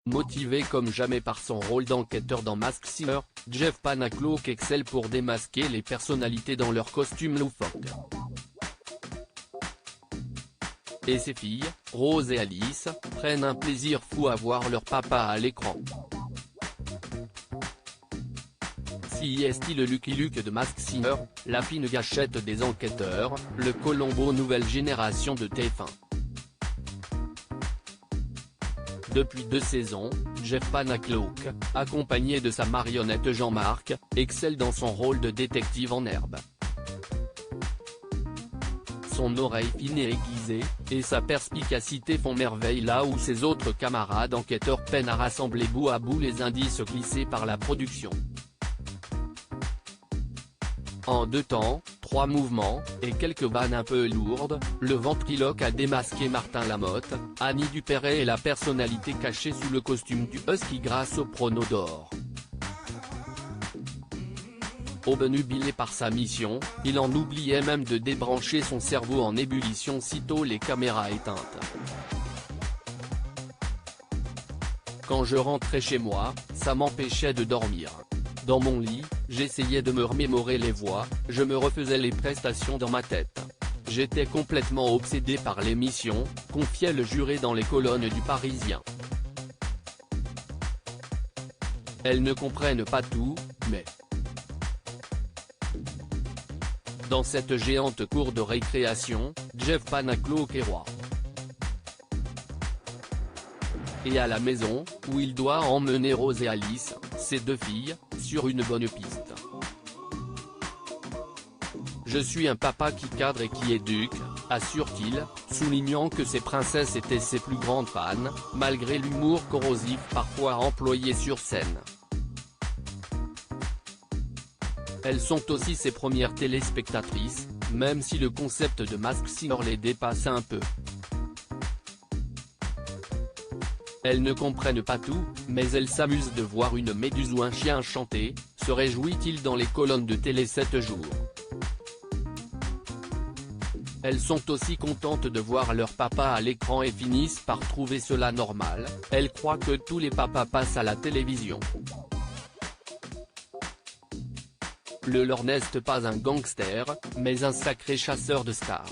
Motivé comme jamais par son rôle d'enquêteur dans Masked Singer, Jeff Panacloak excelle pour démasquer les personnalités dans leurs costumes loufoques. Et ses filles, Rose et Alice, prennent un plaisir fou à voir leur papa à l'écran. Si est le Lucky Luke de Masked Singer, la fine gâchette des enquêteurs, le Colombo nouvelle génération de TF1. Depuis 2 saisons, Jeff Panacloak, accompagné de sa marionnette Jean-Marc, excelle dans son rôle de détective en herbe. Son oreille fine et aiguisée, et sa perspicacité font merveille là où ses autres camarades enquêteurs peinent à rassembler bout à bout les indices glissés par la production. En 2 temps, 3 mouvements, et quelques vannes un peu lourdes, le ventriloque a démasqué Martin Lamotte, Annie Dupéret et la personnalité cachée sous le costume du Husky grâce au prono d'or. Obnubilé par sa mission, il en oubliait même de débrancher son cerveau en ébullition sitôt les caméras éteintes. Quand je rentrais chez moi, ça m'empêchait de dormir. Dans mon lit, j'essayais de me remémorer les voix, je me refaisais les prestations dans ma tête. J'étais complètement obsédé par l'émission, confiait le juré dans les colonnes du Parisien. Elles ne comprennent pas tout, mais… Dans cette géante cour de récréation, Jeff Panacloak est roi. Et à la maison, où il doit emmener Rose et Alice, ses 2 filles, sur une bonne piste. Je suis un papa qui cadre et qui éduque, assure-t-il, soulignant que ses princesses étaient ses plus grandes fans, malgré l'humour corrosif parfois employé sur scène. Elles sont aussi ses premières téléspectatrices, même si le concept de Masked Singer les dépasse un peu. Elles ne comprennent pas tout, mais elles s'amusent de voir une méduse ou un chien chanter, se réjouit-il dans les colonnes de Télé 7 jours. Elles sont aussi contentes de voir leur papa à l'écran et finissent par trouver cela normal, elles croient que tous les papas passent à la télévision. Le leur n'est pas un gangster, mais un sacré chasseur de stars.